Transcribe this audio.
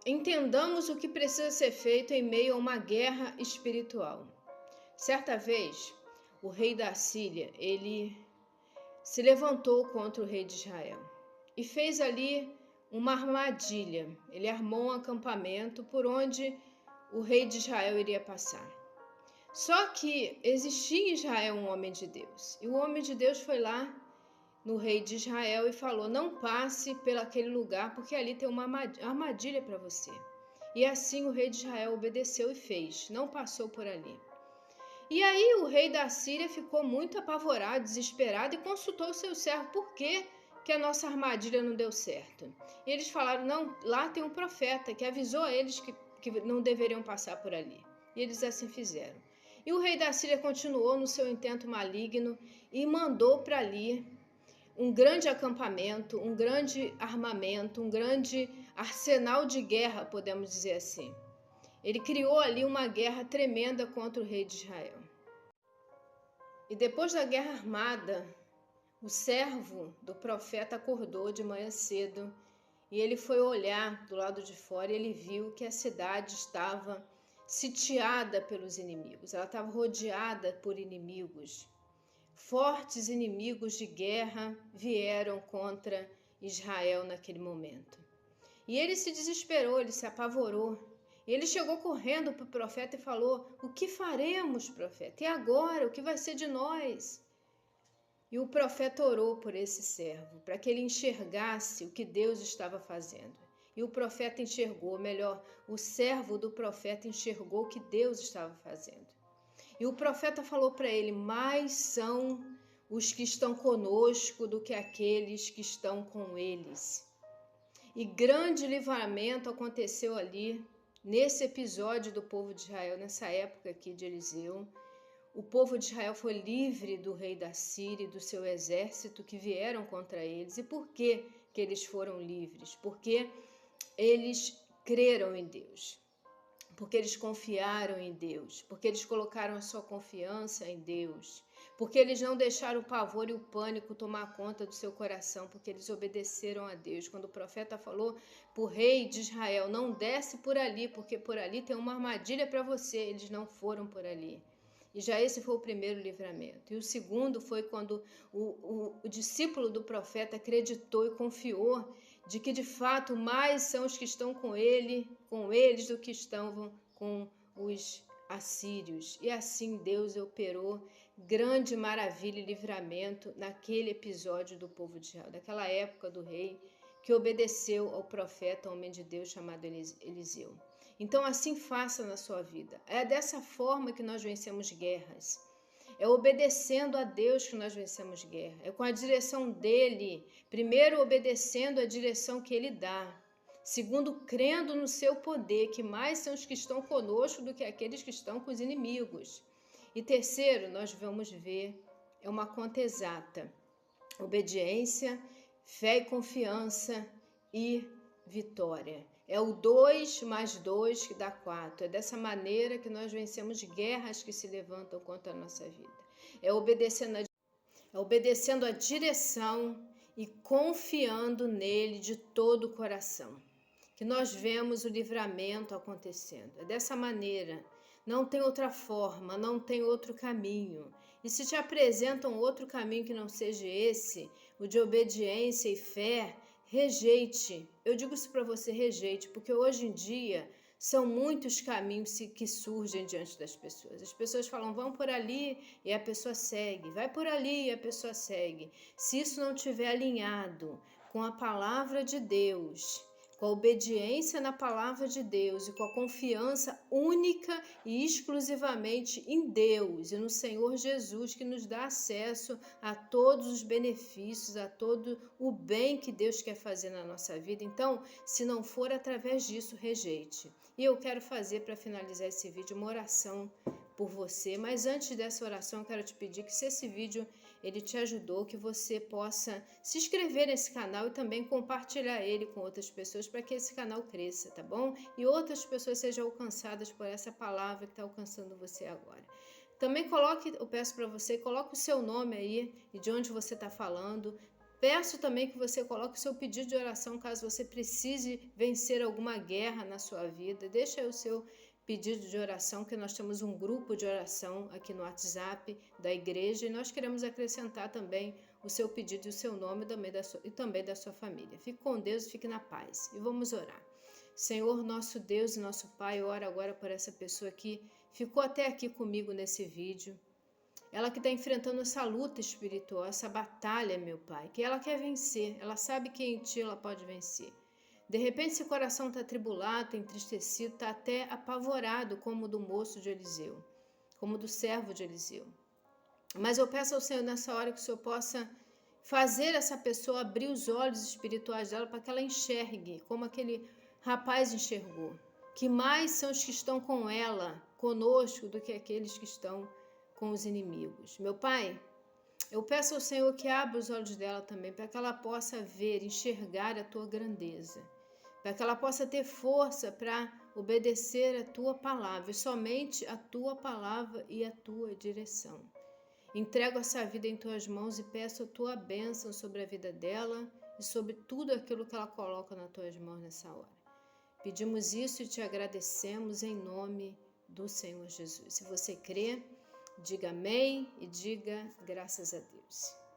Entendamos o que precisa ser feito em meio a uma guerra espiritual. Certa vez, o rei da Síria, ele se levantou contra o rei de Israel e fez ali uma armadilha. Ele armou um acampamento por onde o rei de Israel iria passar. Só que existia em Israel um homem de Deus. E o homem de Deus foi lá no rei de Israel e falou: não passe pelaquele lugar, porque ali tem uma armadilha para você. E assim o rei de Israel obedeceu e fez, não passou por ali. E aí o rei da Síria ficou muito apavorado, desesperado e consultou o seu servo: por que a nossa armadilha não deu certo? E eles falaram: não, lá tem um profeta que avisou a eles que não deveriam passar por ali. E eles assim fizeram. E o rei da Síria continuou no seu intento maligno e mandou para ali um grande acampamento, um grande armamento, um grande arsenal de guerra, podemos dizer assim. Ele criou ali uma guerra tremenda contra o rei de Israel. E depois da guerra armada, o servo do profeta acordou de manhã cedo e ele foi olhar do lado de fora e ele viu que a cidade estava sitiada pelos inimigos. Ela estava rodeada por inimigos. Fortes inimigos de guerra vieram contra Israel naquele momento. E ele se desesperou, ele se apavorou. Ele chegou correndo para o profeta e falou: o que faremos, profeta? E agora? O que vai ser de nós? E o profeta orou por esse servo, para que ele enxergasse o que Deus estava fazendo. E o profeta enxergou, melhor, o servo do profeta enxergou o que Deus estava fazendo. E o profeta falou para ele: mais são os que estão conosco do que aqueles que estão com eles. E grande livramento aconteceu ali, nesse episódio do povo de Israel, nessa época aqui de Eliseu. O povo de Israel foi livre do rei da Síria e do seu exército que vieram contra eles. E por que eles foram livres? Porque eles creram em Deus. Porque eles confiaram em Deus, porque eles colocaram a sua confiança em Deus, porque eles não deixaram o pavor e o pânico tomar conta do seu coração, porque eles obedeceram a Deus. Quando o profeta falou para o rei de Israel: não desce por ali, porque por ali tem uma armadilha para você, eles não foram por ali. E já esse foi o primeiro livramento. E o segundo foi quando o discípulo do profeta acreditou e confiou de que de fato mais são os que estão com eles do que estão com os assírios. E assim Deus operou grande maravilha e livramento naquele episódio do povo de Israel, daquela época do rei que obedeceu ao profeta, homem de Deus chamado Eliseu. Então assim faça na sua vida. É dessa forma que nós vencemos guerras. É obedecendo a Deus que nós vencemos guerra. É com a direção dele. Primeiro, obedecendo a direção que ele dá. Segundo, crendo no seu poder, que mais são os que estão conosco do que aqueles que estão com os inimigos. E terceiro, nós vamos ver, é uma conta exata. Obediência, fé e confiança e vitória. É o 2 mais 2 que dá 4. É dessa maneira que nós vencemos guerras que se levantam contra a nossa vida. É obedecendo a direção e confiando nele de todo o coração, que nós vemos o livramento acontecendo. É dessa maneira. Não tem outra forma, não tem outro caminho. E se te apresentam outro caminho que não seja esse, o de obediência e fé, rejeite. Eu digo isso para você, rejeite, porque hoje em dia são muitos caminhos que surgem diante das pessoas. As pessoas falam: vão por ali, e a pessoa segue. Vai por ali, e a pessoa segue. Se isso não estiver alinhado com a palavra de Deus, com a obediência na palavra de Deus e com a confiança única e exclusivamente em Deus e no Senhor Jesus, que nos dá acesso a todos os benefícios, a todo o bem que Deus quer fazer na nossa vida. Então, se não for através disso, rejeite. E eu quero fazer, para finalizar esse vídeo, uma oração por você, mas antes dessa oração eu quero te pedir que, se esse vídeo ele te ajudou, que você possa se inscrever nesse canal e também compartilhar ele com outras pessoas para que esse canal cresça, tá bom? E outras pessoas sejam alcançadas por essa palavra que está alcançando você agora. Também eu peço para você, coloque o seu nome aí e de onde você está falando. Peço também que você coloque o seu pedido de oração caso você precise vencer alguma guerra na sua vida. Deixa aí o seu pedido de oração, que nós temos um grupo de oração aqui no WhatsApp da igreja e nós queremos acrescentar também o seu pedido e o seu nome e também da sua família. Fique com Deus, fique na paz e vamos orar. Senhor, nosso Deus e nosso Pai, eu oro agora por essa pessoa que ficou até aqui comigo nesse vídeo. Ela que está enfrentando essa luta espiritual, essa batalha, meu Pai, que ela quer vencer, ela sabe que em Ti ela pode vencer. De repente esse coração está atribulado, está entristecido, está até apavorado, como o do moço de Eliseu, como do servo de Eliseu. Mas eu peço ao Senhor nessa hora que o Senhor possa fazer essa pessoa abrir os olhos espirituais dela para que ela enxergue, como aquele rapaz enxergou, que mais são os que estão com ela, conosco, do que aqueles que estão com os inimigos. Meu Pai, eu peço ao Senhor que abra os olhos dela também, para que ela possa ver, enxergar a Tua grandeza, para que ela possa ter força para obedecer a Tua palavra, e somente a Tua palavra e a Tua direção. Entrego essa vida em Tuas mãos e peço a Tua bênção sobre a vida dela e sobre tudo aquilo que ela coloca nas Tuas mãos nessa hora. Pedimos isso e Te agradecemos em nome do Senhor Jesus. Se você crê, diga amém e diga graças a Deus.